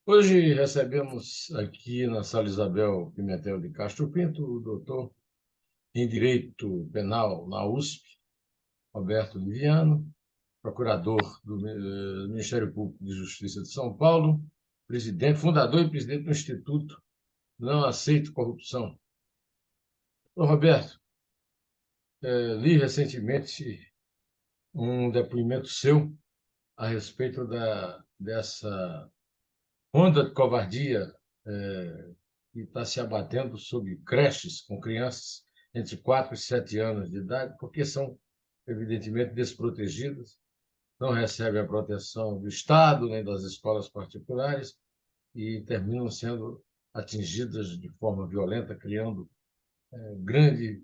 Hoje recebemos aqui na Sala Isabel Pimentel de Castro Pinto o doutor em Direito Penal na USP, Roberto Liviano, procurador do Ministério Público de Justiça de São Paulo, presidente, fundador e presidente do Instituto Não Aceito Corrupção. Ô, Roberto, li recentemente um depoimento seu a respeito dessa onda de covardia que está se abatendo sobre creches com crianças entre 4 e 7 anos de idade, porque são, evidentemente, desprotegidas, não recebem a proteção do Estado nem das escolas particulares e terminam sendo atingidas de forma violenta, criando grande,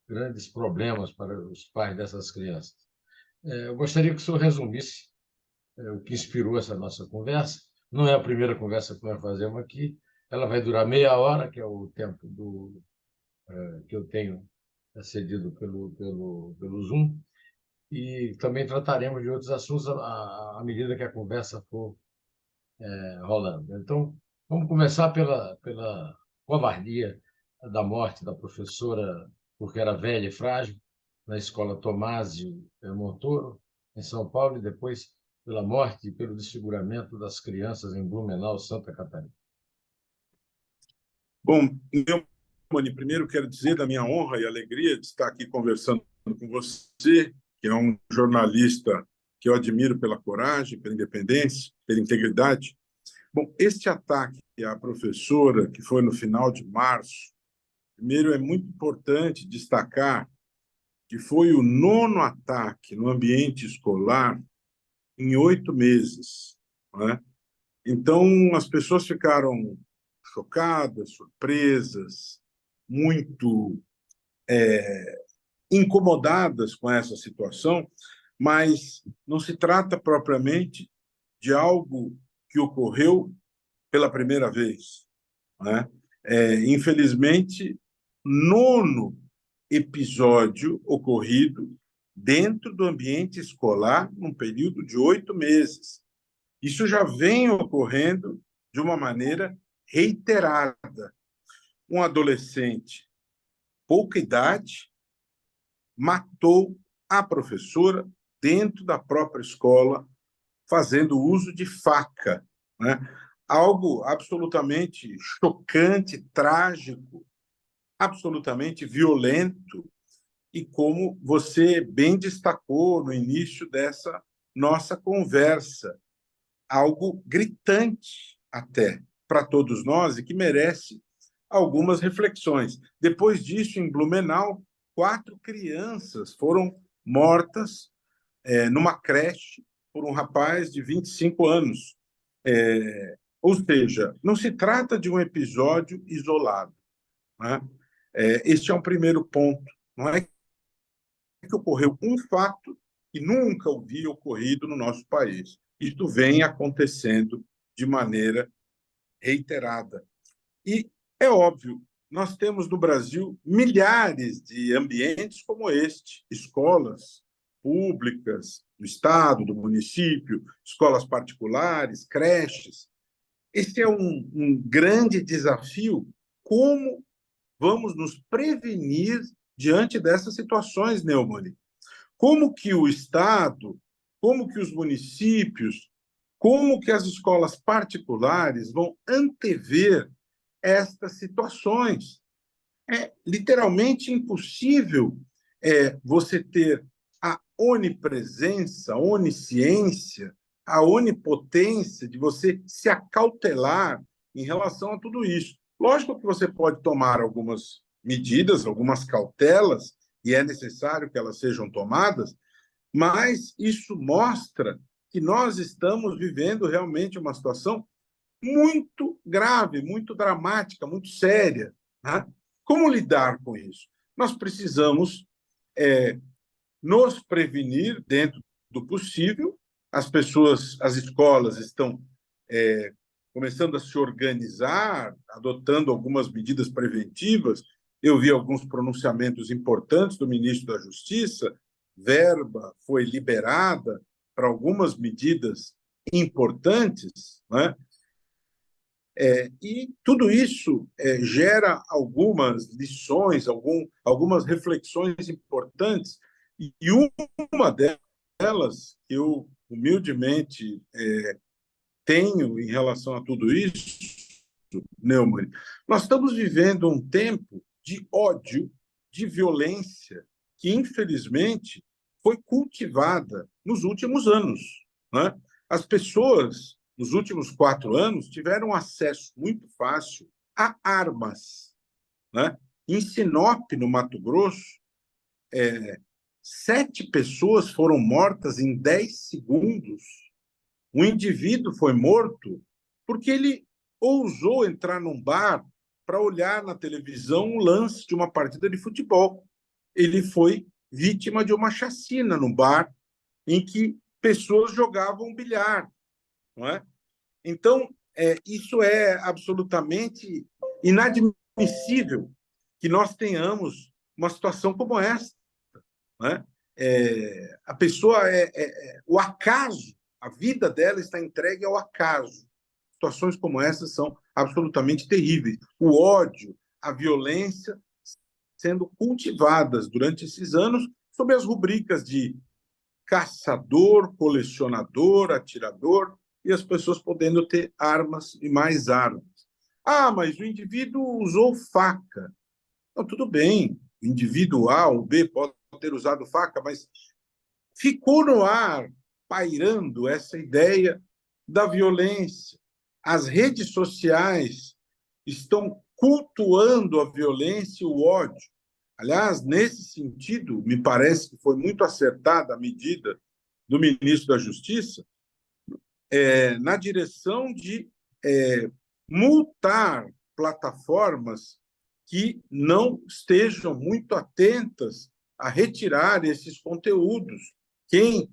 grandes problemas para os pais dessas crianças. Eu gostaria que o senhor resumisse o que inspirou essa nossa conversa. Não é a primeira conversa que nós fazemos aqui, ela vai durar meia hora, que é o tempo que eu tenho cedido pelo Zoom, e também trataremos de outros assuntos à medida que a conversa for rolando. Então, vamos começar pela covardia da morte da professora, porque era velha e frágil, na escola Tomásio Montoro, em São Paulo, e depois pela morte e pelo desfiguramento das crianças em Blumenau, Santa Catarina. Bom, Neumann, primeiro quero dizer da minha honra e alegria de estar aqui conversando com você, que é um jornalista que eu admiro pela coragem, pela independência, pela integridade. Bom, este ataque à professora, que foi no final de março, primeiro é muito importante destacar que foi o nono ataque no ambiente escolar em 8 meses, né? Então, as pessoas ficaram chocadas, surpresas, muito incomodadas com essa situação, mas não se trata propriamente de algo que ocorreu pela primeira vez, né? Infelizmente, nono episódio ocorrido dentro do ambiente escolar num período de 8 meses. Isso já vem ocorrendo de uma maneira reiterada. Um adolescente, pouca idade, matou a professora dentro da própria escola, fazendo uso de faca, né? Algo absolutamente chocante, trágico, absolutamente violento, e como você bem destacou no início dessa nossa conversa, algo gritante até para todos nós e que merece algumas reflexões. Depois disso, em Blumenau, 4 crianças foram mortas numa creche por um rapaz de 25 anos. Ou seja, não se trata de um episódio isolado, né? Este é um primeiro ponto. Não é que ocorreu um fato que nunca havia ocorrido no nosso país. Isto vem acontecendo de maneira reiterada. E é óbvio, nós temos no Brasil milhares de ambientes como este, escolas públicas do Estado, do município, escolas particulares, creches. Esse é um grande desafio. Como vamos nos prevenir diante dessas situações, Neumann? Como que o Estado, como que os municípios, como que as escolas particulares vão antever estas situações? É literalmente impossível você ter a onipresença, a onisciência, a onipotência de você se acautelar em relação a tudo isso. Lógico que você pode tomar algumas medidas, algumas cautelas, e é necessário que elas sejam tomadas, mas isso mostra que nós estamos vivendo realmente uma situação muito grave, muito dramática, muito séria, né? Como lidar com isso? Nós precisamos nos prevenir dentro do possível. As pessoas, as escolas estão começando a se organizar, adotando algumas medidas preventivas. Eu vi alguns pronunciamentos importantes do ministro da Justiça, verba foi liberada para algumas medidas importantes, né? E tudo isso gera algumas lições, algumas reflexões importantes, e uma delas que eu humildemente tenho em relação a tudo isso, Neumann, nós estamos vivendo um tempo de ódio, de violência, que infelizmente foi cultivada nos últimos anos, né? As pessoas, nos últimos 4 anos, tiveram acesso muito fácil a armas, né? Em Sinop, no Mato Grosso, 7 pessoas foram mortas em 10 segundos. Um indivíduo foi morto porque ele ousou entrar num bar para olhar na televisão um lance de uma partida de futebol. Ele foi vítima de uma chacina no bar em que pessoas jogavam bilhar, não é? Então, isso é absolutamente inadmissível que nós tenhamos uma situação como essa, né? A pessoa o acaso, a vida dela está entregue ao acaso. Situações como essas são absolutamente terríveis. O ódio, a violência sendo cultivadas durante esses anos sob as rubricas de caçador, colecionador, atirador, e as pessoas podendo ter armas e mais armas. Ah, mas o indivíduo usou faca. Não, tudo bem, o indivíduo A ou B pode ter usado faca, mas ficou no ar, pairando essa ideia da violência. As redes sociais estão cultuando a violência e o ódio. Aliás, nesse sentido, me parece que foi muito acertada a medida do ministro da Justiça na direção de multar plataformas que não estejam muito atentas a retirar esses conteúdos. Quem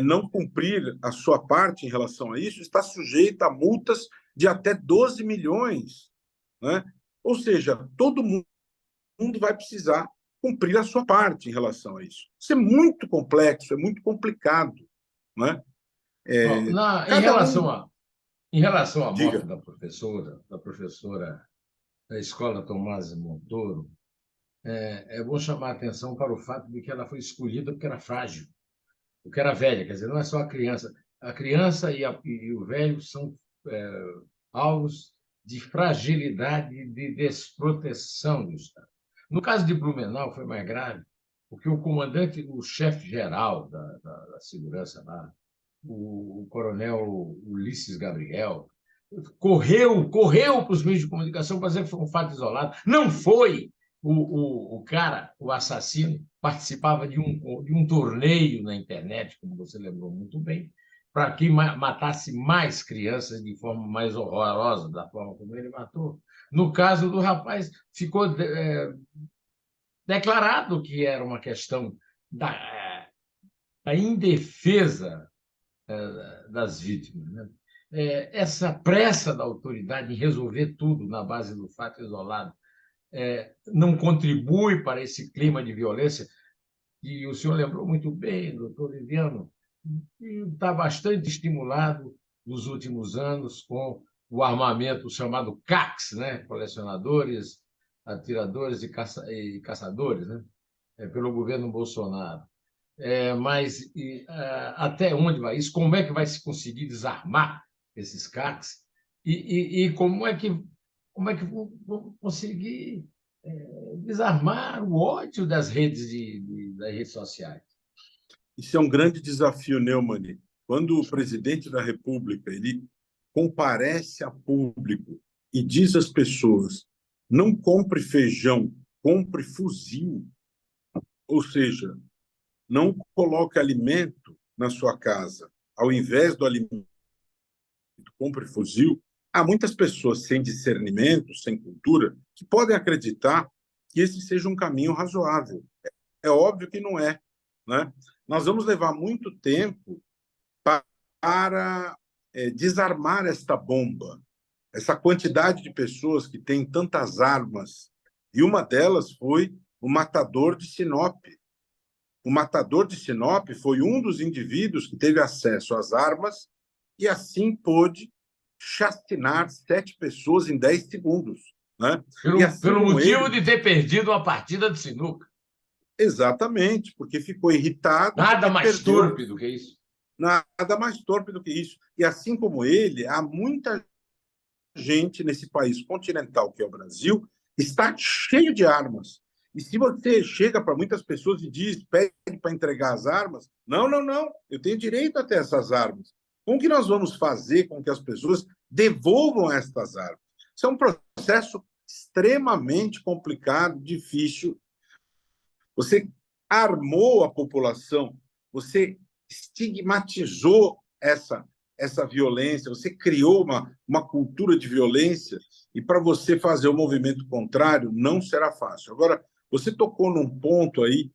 não cumprir a sua parte em relação a isso está sujeito a multas de até 12 milhões. Né? Ou seja, todo mundo vai precisar cumprir a sua parte em relação a isso. Isso é muito complexo, é muito complicado. Né? Bom, Cada um... em relação à morte Diga. da professora da escola Tomás Montoro, é bom chamar a atenção para o fato de que ela foi escolhida porque era frágil, porque era velha, quer dizer, não é só a criança. A criança e o velho são alvos de fragilidade e de desproteção do Estado. No caso de Blumenau, foi mais grave, porque o comandante, o chefe-geral da segurança lá, o coronel Ulisses Gabriel, correu para os meios de comunicação para dizer que foi um fato isolado. Não foi! O cara, o assassino, participava de um torneio na internet, como você lembrou muito bem, para que matasse mais crianças de forma mais horrorosa, da forma como ele matou. No caso do rapaz, ficou declarado que era uma questão da indefesa das vítimas. Né? Essa pressa da autoridade em resolver tudo na base do fato isolado não contribui para esse clima de violência, que o senhor lembrou muito bem, doutor Liviano, e está bastante estimulado nos últimos anos com o armamento chamado CACs, né? Colecionadores, atiradores e caçadores, né? Pelo governo Bolsonaro. Mas até onde vai isso? Como é que vai se conseguir desarmar esses CACs? E como é que vão conseguir desarmar o ódio das redes sociais? Isso é um grande desafio, Neumann. Quando o presidente da República ele comparece a público e diz às pessoas: não compre feijão, compre fuzil. Ou seja, não coloque alimento na sua casa. Ao invés do alimento, compre fuzil. Há muitas pessoas sem discernimento, sem cultura, que podem acreditar que esse seja um caminho razoável. É óbvio que não é. Né? Nós vamos levar muito tempo para desarmar esta bomba, essa quantidade de pessoas que têm tantas armas. E uma delas foi o matador de Sinop. O matador de Sinop foi um dos indivíduos que teve acesso às armas e assim pôde chacinar 7 pessoas em 10 segundos. Né? E assim Pelo como motivo ele, de ter perdido uma partida de sinuca. exatamente, porque ficou irritado Nada porque mais perdeu. torpe do que isso. Nada mais torpe do que isso. E assim como ele, há muita gente nesse país continental que é o Brasil, está cheio de armas. E se você chega para muitas pessoas e diz, pede para entregar as armas, não, não, não, eu tenho direito a ter essas armas. Como que nós vamos fazer com que as pessoas devolvam estas armas? Isso é um processo extremamente complicado, difícil. Você armou a população, você estigmatizou essa violência, você criou uma cultura de violência, e para você fazer o movimento contrário não será fácil. Agora, você tocou num ponto aí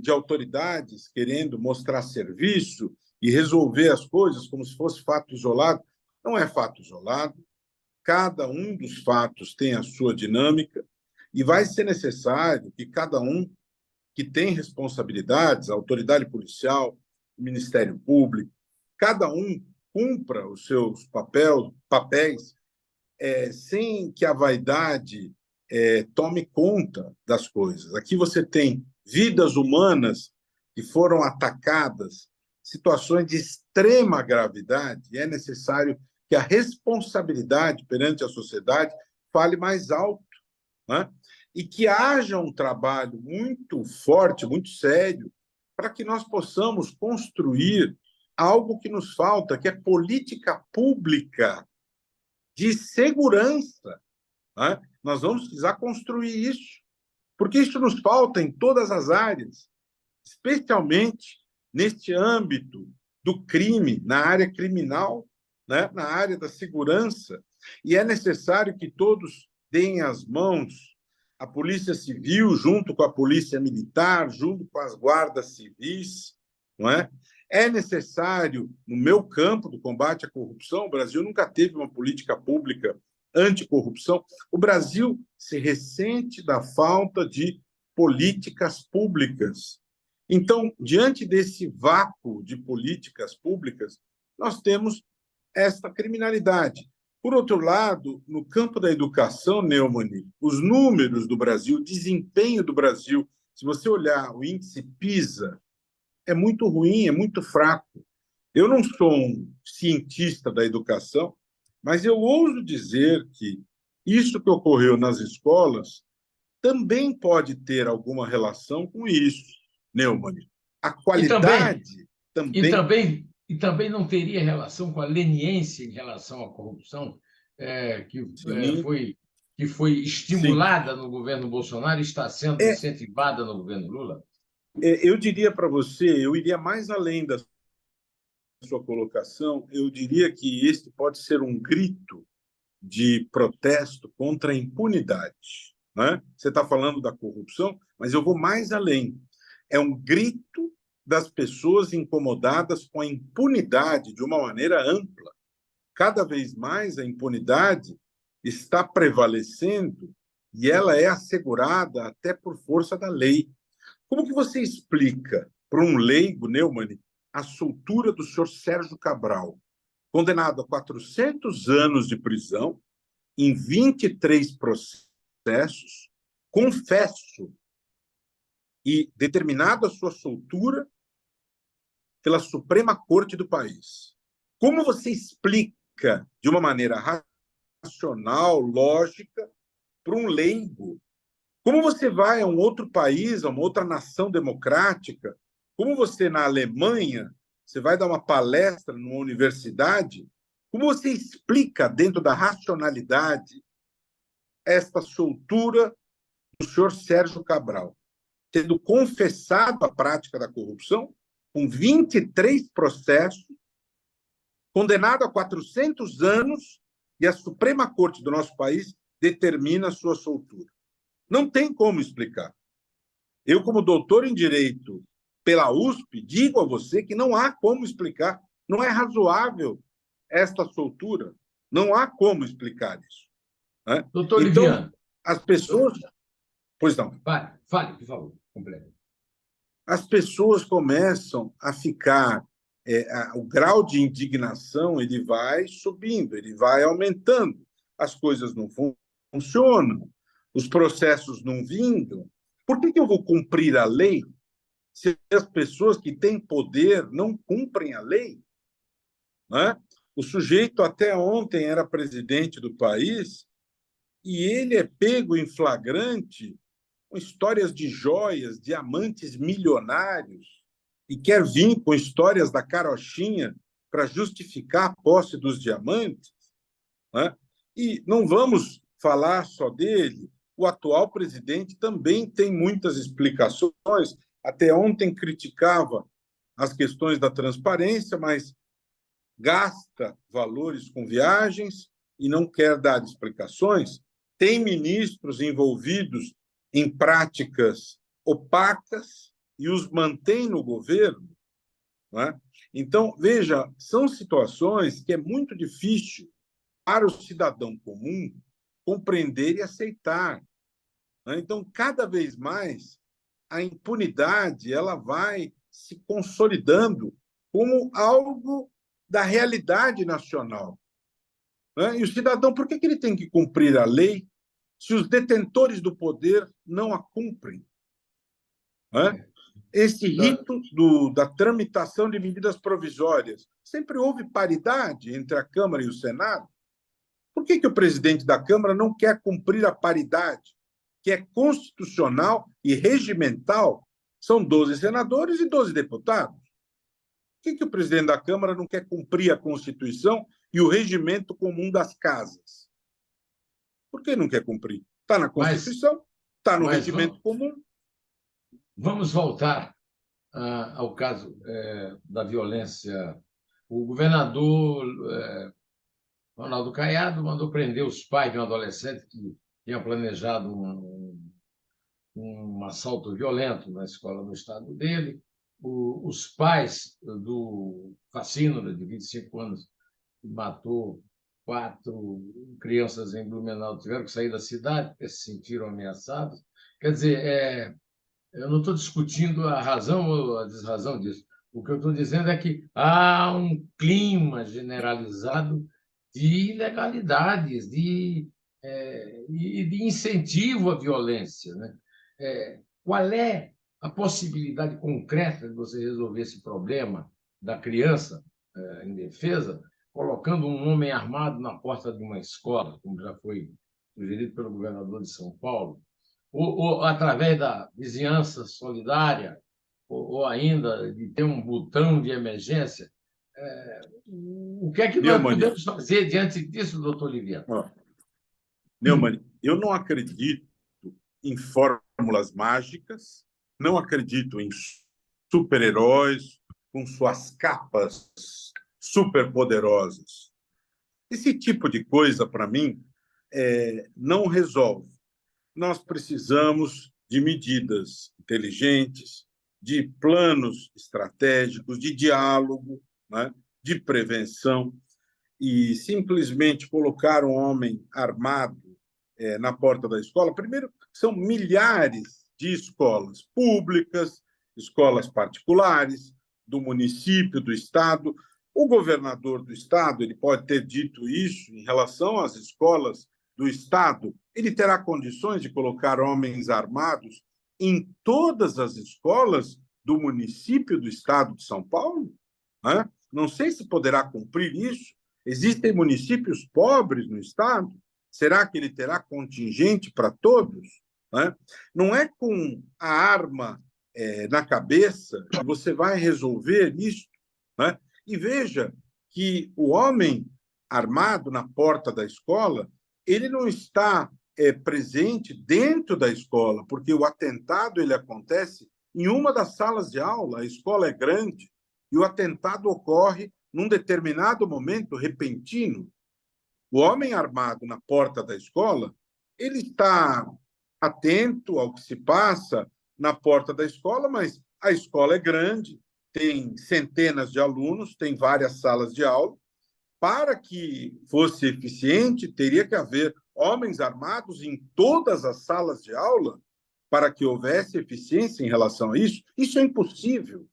de autoridades querendo mostrar serviço e resolver as coisas como se fosse fato isolado. Não é fato isolado, cada um dos fatos tem a sua dinâmica, e vai ser necessário que cada um que tem responsabilidades, a autoridade policial, o Ministério Público, cada um cumpra os seus papéis sem que a vaidade tome conta das coisas. Aqui você tem vidas humanas que foram atacadas, situações de extrema gravidade, e é necessário que a responsabilidade perante a sociedade fale mais alto, né? E que haja um trabalho muito forte, muito sério, para que nós possamos construir algo que nos falta, que é política pública de segurança. Né? Nós vamos precisar construir isso, porque isso nos falta em todas as áreas, especialmente neste âmbito do crime, na área criminal, né? Na área da segurança. E é necessário que todos deem as mãos, a Polícia Civil, junto com a Polícia Militar, junto com as guardas civis, não é? É necessário, no meu campo do combate à corrupção, o Brasil nunca teve uma política pública anticorrupção. O Brasil se ressente da falta de políticas públicas. Então, diante desse vácuo de políticas públicas, nós temos esta criminalidade. Por outro lado, no campo da educação, Neumann, os números do Brasil, o desempenho do Brasil, se você olhar o índice PISA, é muito ruim, é muito fraco. Eu não sou um cientista da educação, mas eu ouso dizer que isso que ocorreu nas escolas também pode ter alguma relação com isso, Neumann. A E também, qualidade também. e também não teria relação com a leniência em relação à corrupção, é, que, é, Sim, foi, que foi sim. estimulada no governo Bolsonaro e está sendo É, incentivada no governo Lula? eu diria para você, eu iria mais além da sua colocação, eu diria que este pode ser um grito de protesto contra a impunidade. Né? Você está falando da corrupção, mas eu vou mais além. É um grito das pessoas incomodadas com a impunidade de uma maneira ampla. Cada vez mais a impunidade está prevalecendo e ela é assegurada até por força da lei. Como que você explica para um leigo, Neumann, a soltura do senhor Sérgio Cabral, condenado a 400 anos de prisão, em 23 processos, confesso, e determinado a sua soltura pela Suprema Corte do país? Como você explica de uma maneira racional, lógica, para um leigo? Como você vai a um outro país, a uma outra nação democrática? Como você, na Alemanha, você vai dar uma palestra numa universidade? Como você explica, dentro da racionalidade, esta soltura do senhor Sérgio Cabral, tendo confessado a prática da corrupção, com 23 processos, condenado a 400 anos, e a Suprema Corte do nosso país determina a sua soltura? Não tem como explicar. Eu, como doutor em Direito pela USP, digo a você que não há como explicar. Não é razoável esta soltura. Não há como explicar isso. Né? Doutor Então, Liviano, as pessoas... Pois não. fale, por favor, complete. As pessoas começam a ficar o grau de indignação ele vai subindo, ele vai aumentando. As coisas não funcionam, os processos não vingam. Por que eu vou cumprir a lei se as pessoas que têm poder não cumprem a lei? Né? O sujeito até ontem era presidente do país e ele é pego em flagrante com histórias de joias, diamantes milionários, e quer vir com histórias da carochinha para justificar a posse dos diamantes. Né? E não vamos falar só dele. O atual presidente também tem muitas explicações. Até ontem criticava as questões da transparência, mas gasta valores com viagens e não quer dar explicações. Tem ministros envolvidos em práticas opacas e os mantém no governo. Não é? Então, veja, são situações que é muito difícil para o cidadão comum compreender e aceitar. Não é? Então, cada vez mais, a impunidade ela vai se consolidando como algo da realidade nacional. Não é? E o cidadão, por que ele tem que cumprir a lei se os detentores do poder não a cumprem? Não é? Esse rito da tramitação de medidas provisórias, sempre houve paridade entre a Câmara e o Senado. Por que o presidente da Câmara não quer cumprir a paridade, que é constitucional e regimental? São 12 senadores e 12 deputados. Por que o presidente da Câmara não quer cumprir a Constituição e o regimento comum das casas? Por que não quer cumprir? Está na Constituição, está no regimento comum. Vamos voltar ao caso da violência. O governador Ronaldo Caiado mandou prender os pais de um adolescente que tinha planejado um assalto violento na escola no estado dele. Os pais do Facínora, de 25 anos, que matou 4 crianças em Blumenau, tiveram que sair da cidade porque se sentiram ameaçados. Quer dizer, eu não estou discutindo a razão ou a desrazão disso. O que eu estou dizendo é que há um clima generalizado de ilegalidades, de incentivo à violência. Né? Qual é a possibilidade concreta de você resolver esse problema da criança indefesa, colocando um homem armado na porta de uma escola, como já foi sugerido pelo governador de São Paulo, ou através da vizinhança solidária, ou ainda de ter um botão de emergência? O que é que nós podemos fazer diante disso, doutor Liviano? Neumann, eu não acredito em fórmulas mágicas, não acredito em super-heróis com suas capas superpoderosas. Esse tipo de coisa, para mim, não resolve. Nós precisamos de medidas inteligentes, de planos estratégicos, de diálogo, né? De prevenção, e simplesmente colocar um homem armado na porta da escola. Primeiro, são milhares de escolas públicas, escolas particulares, do município, do estado. O governador do estado ele pode ter dito isso em relação às escolas do estado. Ele terá condições de colocar homens armados em todas as escolas do município do estado de São Paulo? Não sei se poderá cumprir isso. Existem municípios pobres no estado. Será que ele terá contingente para todos? Não é com a arma na cabeça que você vai resolver isso. E veja que o homem armado na porta da escola, ele não está presente dentro da escola, porque o atentado ele acontece em uma das salas de aula. A escola é grande e o atentado ocorre num determinado momento repentino. O homem armado na porta da escola, ele está atento ao que se passa na porta da escola, mas a escola é grande, tem centenas de alunos, tem várias salas de aula. Para que fosse eficiente, teria que haver homens armados em todas as salas de aula para que houvesse eficiência em relação a isso. Isso é impossível.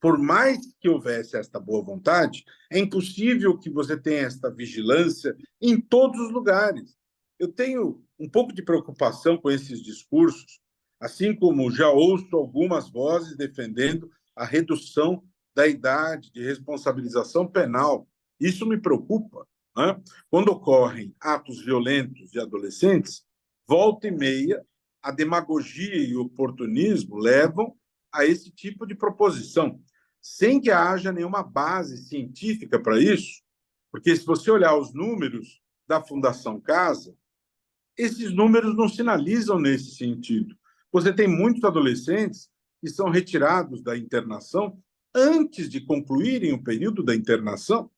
por mais que houvesse esta boa vontade, é impossível que você tenha esta vigilância em todos os lugares. Eu tenho um pouco de preocupação com esses discursos, assim como já ouço algumas vozes defendendo a redução da idade de responsabilização penal. Isso me preocupa, né? Quando ocorrem atos violentos de adolescentes, volta e meia, a demagogia e o oportunismo levam a esse tipo de proposição, sem que haja nenhuma base científica para isso, porque se você olhar os números da Fundação Casa, esses números não sinalizam nesse sentido. Você tem muitos adolescentes que são retirados da internação antes de concluírem o período da internação.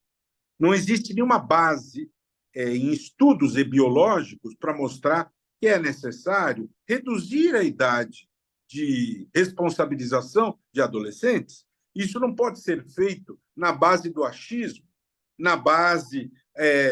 Não existe nenhuma base em estudos biológicos para mostrar que é necessário reduzir a idade de responsabilização de adolescentes. Isso não pode ser feito na base do achismo, na base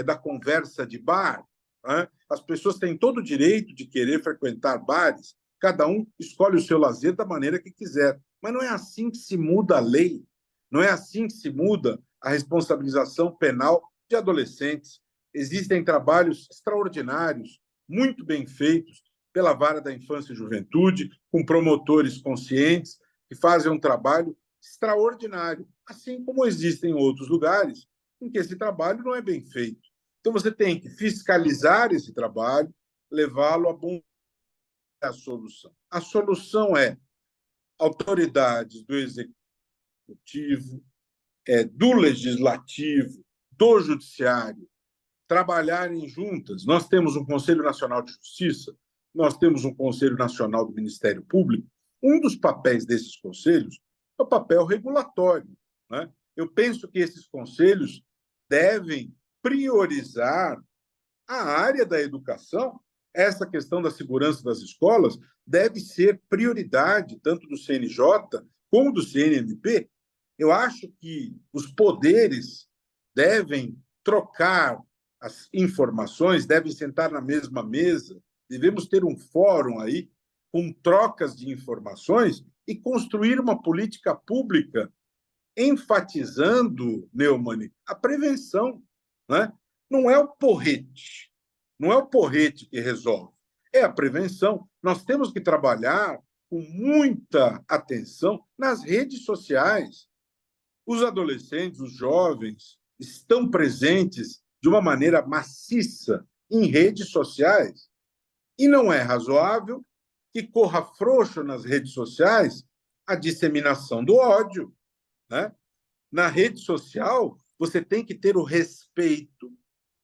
da conversa de bar. Né? As pessoas têm todo o direito de querer frequentar bares, cada um escolhe o seu lazer da maneira que quiser. Mas não é assim que se muda a lei, não é assim que se muda a responsabilização penal de adolescentes. Existem trabalhos extraordinários, muito bem feitos pela Vara da Infância e Juventude, com promotores conscientes que fazem um trabalho extraordinário, assim como existem outros lugares em que esse trabalho não é bem feito. Então, você tem que fiscalizar esse trabalho, levá-lo a bom a solução. A solução é autoridades do executivo, do legislativo, do judiciário, trabalharem juntas. Nós temos um Conselho Nacional de Justiça, nós temos um Conselho Nacional do Ministério Público. Um dos papéis desses conselhos é o papel regulatório, né? Eu penso que esses conselhos devem priorizar a área da educação. Essa questão da segurança das escolas deve ser prioridade tanto do CNJ como do CNMP. Eu acho que os poderes devem trocar as informações, devem sentar na mesma mesa, devemos ter um fórum aí com trocas de informações e construir uma política pública enfatizando, Neumann, a prevenção, né? Não é o porrete, não é o porrete que resolve, é a prevenção. Nós temos que trabalhar com muita atenção nas redes sociais. Os adolescentes, os jovens, estão presentes de uma maneira maciça em redes sociais. E não é razoável que corra frouxo nas redes sociais a disseminação do ódio, né? Na rede social, você tem que ter o respeito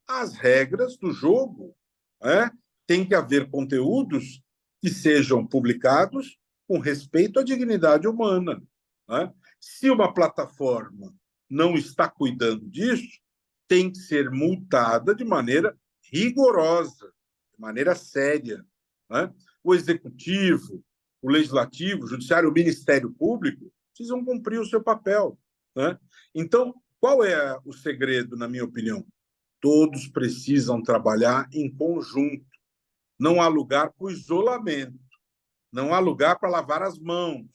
às regras do jogo, né? Tem que haver conteúdos que sejam publicados com respeito à dignidade humana, né? Se uma plataforma não está cuidando disso, tem que ser multada de maneira rigorosa, de maneira séria, né? O executivo, o legislativo, o judiciário, o Ministério Público precisam cumprir o seu papel, né? Então, qual é o segredo, na minha opinião? Todos precisam trabalhar em conjunto. Não há lugar para o isolamento, não há lugar para lavar as mãos,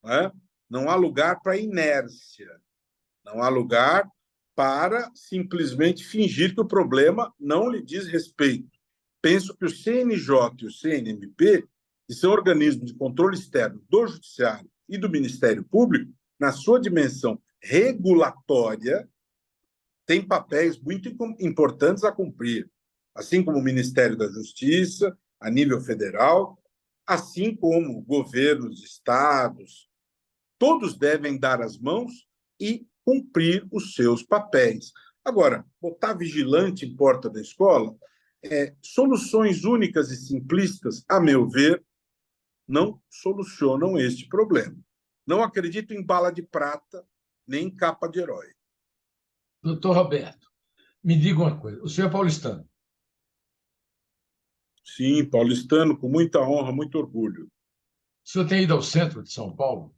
né? Não há lugar para a inércia, não há lugar para simplesmente fingir que o problema não lhe diz respeito. Penso que o CNJ e o CNMP, que são organismos de controle externo do Judiciário e do Ministério Público, na sua dimensão regulatória, têm papéis muito importantes a cumprir, assim como o Ministério da Justiça, a nível federal, assim como governos, estados, todos devem dar as mãos e cumprir os seus papéis. Agora, botar vigilante em porta da escola, soluções únicas e simplistas, a meu ver, não solucionam este problema. Não acredito em bala de prata, nem em capa de herói. Doutor Roberto, me diga uma coisa. O senhor é paulistano? Sim, paulistano, com muita honra, muito orgulho. O senhor tem ido ao centro de São Paulo?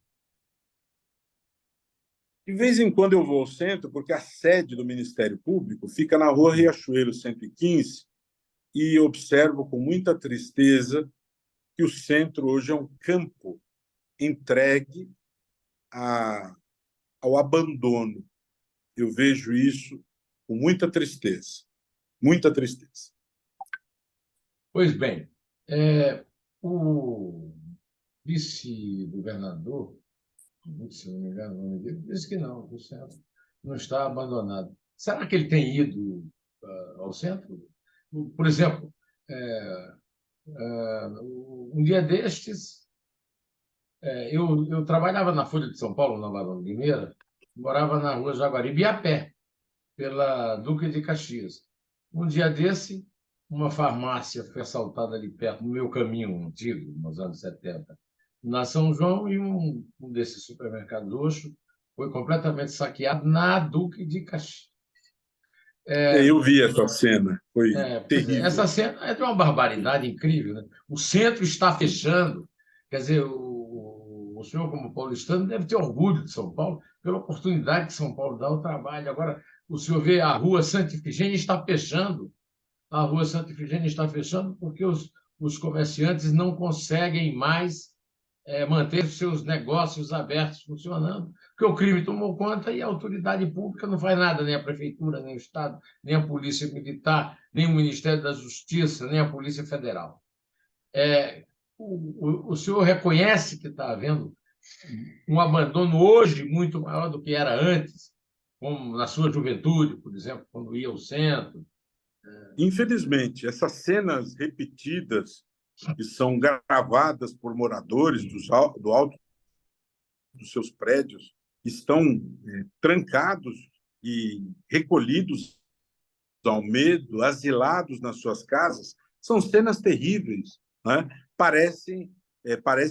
De vez em quando eu vou ao centro, porque a sede do Ministério Público fica na Rua Riachuelo 115, e observo com muita tristeza que o centro hoje é um campo entregue ao abandono. Eu vejo isso com muita tristeza, muita tristeza. Pois bem, o vice-governador, se não me engano, o nome dele, disse que não, o centro não está abandonado. Será que ele tem ido ao centro? Por exemplo, um dia destes, eu trabalhava na Folha de São Paulo, na Barão de Limeira, morava na rua Jaguaribe, a pé, pela Duque de Caxias. Um dia desse, uma farmácia foi assaltada ali perto, no meu caminho antigo, nos anos 70, na São João, e um desses supermercados hoje foi completamente saqueado na Duque de Caxias. Eu vi essa cena, foi Pois é, terrível. essa cena é de uma barbaridade incrível, né? O centro está fechando. Quer dizer, o senhor, como paulistano, deve ter orgulho de São Paulo pela oportunidade que São Paulo dá ao trabalho. Agora, o senhor vê a rua Santa Ifigênia está fechando. A rua Santa Ifigênia está fechando porque os comerciantes não conseguem mais manter seus negócios abertos funcionando, porque o crime tomou conta e a autoridade pública não faz nada, nem a prefeitura, nem o Estado, nem a Polícia Militar, nem o Ministério da Justiça, nem a Polícia Federal. O senhor reconhece que está havendo um abandono hoje muito maior do que era antes, como na sua juventude, por exemplo, quando ia ao centro? Infelizmente, essas cenas repetidas que são gravadas por moradores do alto dos seus prédios, estão trancados e recolhidos ao medo, asilados nas suas casas, são cenas terríveis, né? Parece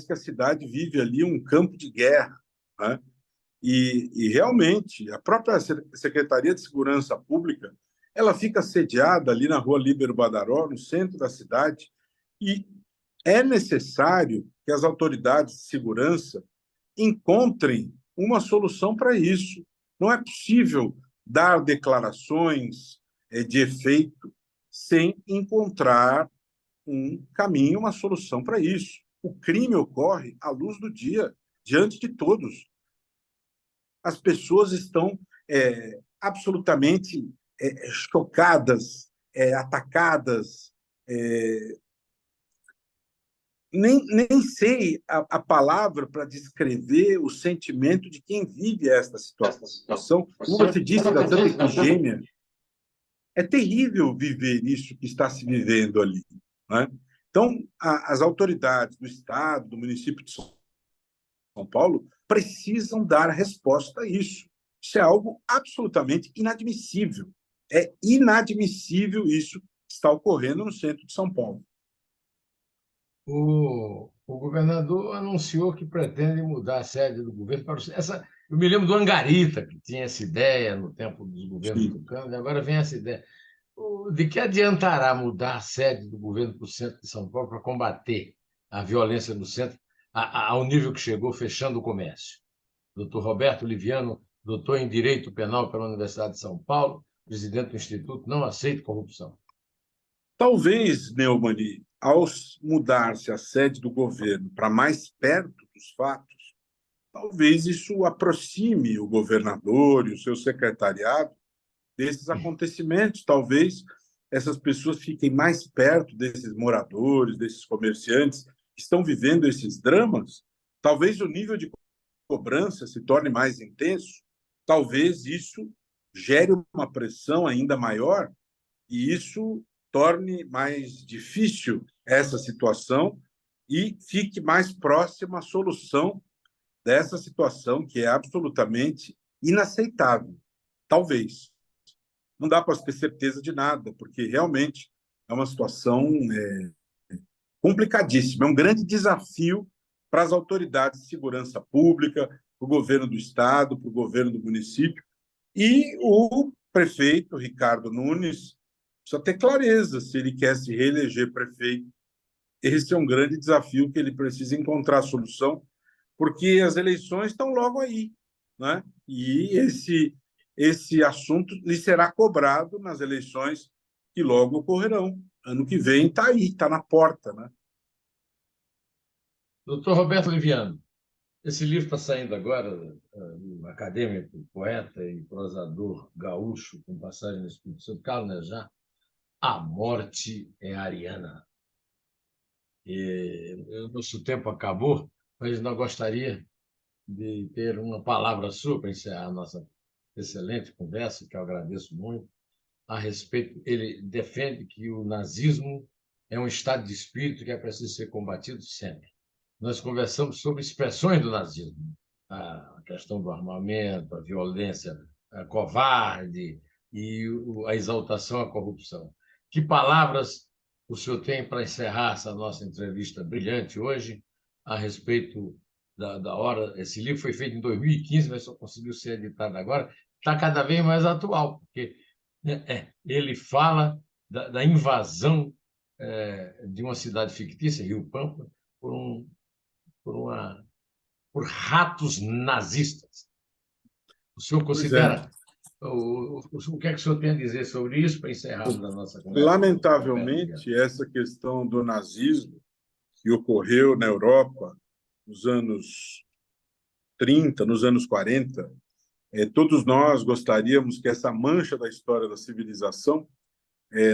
que a cidade vive ali um campo de guerra, né? E realmente, a própria Secretaria de Segurança Pública, ela fica sediada ali na Rua Líbero Badaró, no centro da cidade, e é necessário que as autoridades de segurança encontrem uma solução para isso. Não é possível dar declarações de efeito sem encontrar um caminho, uma solução para isso. O crime ocorre à luz do dia, diante de todos. As pessoas estão absolutamente chocadas, atacadas. Nem sei a palavra para descrever o sentimento de quem vive esta situação. Como você disse, da Santa Ifigênia, é terrível viver isso que está se vivendo ali, né? Então, as autoridades do Estado, do município de São Paulo, precisam dar resposta a isso. Isso é algo absolutamente inadmissível. É inadmissível isso que está ocorrendo no centro de São Paulo. O governador anunciou que pretende mudar a sede do governo para eu me lembro do Angarita, que tinha essa ideia no tempo dos governos Sim. tucanos, e agora vem essa ideia. De que adiantará mudar a sede do governo para o centro de São Paulo para combater a violência no centro ao nível que chegou, fechando o comércio? Doutor Roberto Liviano, doutor em Direito Penal pela Universidade de São Paulo, presidente do Instituto Não Aceito Corrupção. Talvez, Neumani, ao mudar-se a sede do governo para mais perto dos fatos, talvez isso aproxime o governador e o seu secretariado desses acontecimentos. Talvez essas pessoas fiquem mais perto desses moradores, desses comerciantes que estão vivendo esses dramas. Talvez o nível de cobrança se torne mais intenso. Talvez isso gere uma pressão ainda maior e isso torne mais difícil essa situação e fique mais próxima à solução dessa situação que é absolutamente inaceitável. Talvez. Não dá para ter certeza de nada, porque realmente é uma situação complicadíssima, é um grande desafio para as autoridades de segurança pública, para o governo do Estado, para o governo do município. E o prefeito, Ricardo Nunes, precisa ter clareza se ele quer se reeleger prefeito. Esse é um grande desafio que ele precisa encontrar solução, porque as eleições estão logo aí, né? E esse assunto lhe será cobrado nas eleições que logo ocorrerão. Ano que vem está aí, está na porta, né? Doutor Roberto Liviano, Esse livro está saindo agora, um acadêmico, poeta e prosador gaúcho, com passagem no Espírito Santo, Carlos Nejar, A Morte é Ariana. E o nosso tempo acabou, mas nós gostaria de ter uma palavra sua para encerrar a nossa excelente conversa, que eu agradeço muito, a respeito. Ele defende que o nazismo é um estado de espírito que é preciso ser combatido sempre. Nós conversamos sobre expressões do nazismo, a questão do armamento, a violência covarde e a exaltação à corrupção. Que palavras o senhor tem para encerrar essa nossa entrevista brilhante hoje a respeito da hora? Esse livro foi feito em 2015, mas só conseguiu ser editado agora. Está cada vez mais atual, porque ele fala da invasão de uma cidade fictícia, Rio Pampa, por, uma, por ratos nazistas. O senhor Pois é. considera... O que é que o senhor tem a dizer sobre isso para encerrarmos a nossa conversa? Lamentavelmente, essa questão do nazismo que ocorreu na Europa nos anos 30, nos anos 40, todos nós gostaríamos que essa mancha da história da civilização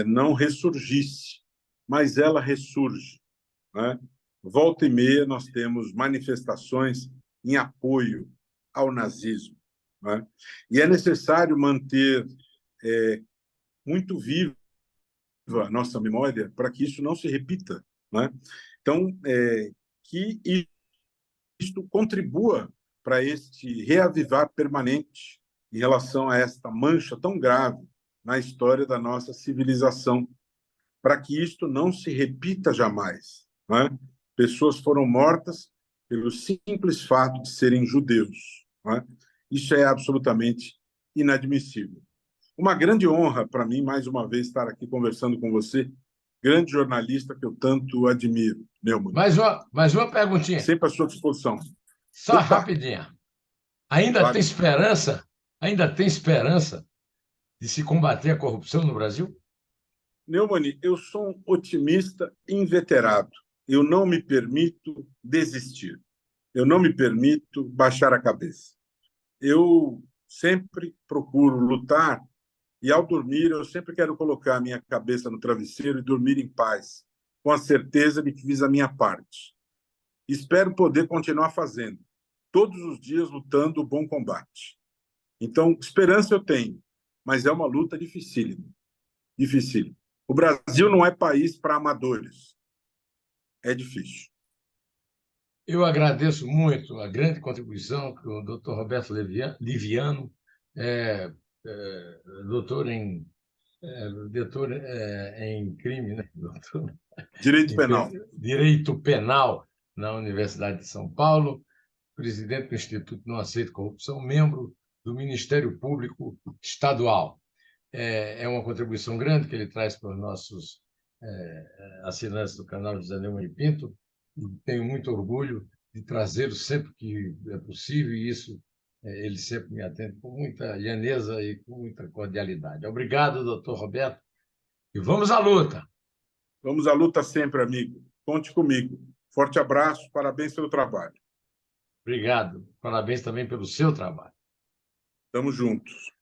não ressurgisse, mas ela ressurge, né? Volta e meia nós temos manifestações em apoio ao nazismo, né? E é necessário manter muito viva a nossa memória para que isso não se repita, né? Então, que isto contribua para este reavivar permanente em relação a esta mancha tão grave na história da nossa civilização, para que isto não se repita jamais, né? Pessoas foram mortas pelo simples fato de serem judeus, né? Isso é absolutamente inadmissível. Uma grande honra para mim, mais uma vez, estar aqui conversando com você, grande jornalista que eu tanto admiro, Neumann. Mais uma perguntinha. Sempre à sua disposição. Só rapidinha. Ainda Claro. tem esperança? Ainda tem esperança de se combater a corrupção no Brasil? Neumann, eu sou um otimista inveterado. Eu não me permito desistir. Eu não me permito baixar a cabeça. Eu sempre procuro lutar e, ao dormir, eu sempre quero colocar a minha cabeça no travesseiro e dormir em paz, com a certeza de que fiz a minha parte. Espero poder continuar fazendo, todos os dias lutando o bom combate. Então, esperança eu tenho, mas é uma luta dificílima. Dificílima. O Brasil não é país para amadores. É difícil. Eu agradeço muito a grande contribuição que o Dr. Roberto Liviano, doutor em crime, né? Doutor Direito penal. Direito Penal na Universidade de São Paulo, presidente do Instituto Não Aceito Corrupção, membro do Ministério Público Estadual. É uma contribuição grande que ele traz para os nossos assinantes do canal José Neumann e Pinto, e tenho muito orgulho de trazê-lo sempre que é possível, e isso ele sempre me atende com muita lhaneza e com muita cordialidade. Obrigado, doutor Roberto, e vamos à luta. Vamos à luta sempre, amigo. Conte comigo. Forte abraço, parabéns pelo trabalho. Obrigado, parabéns também pelo seu trabalho. Estamos juntos.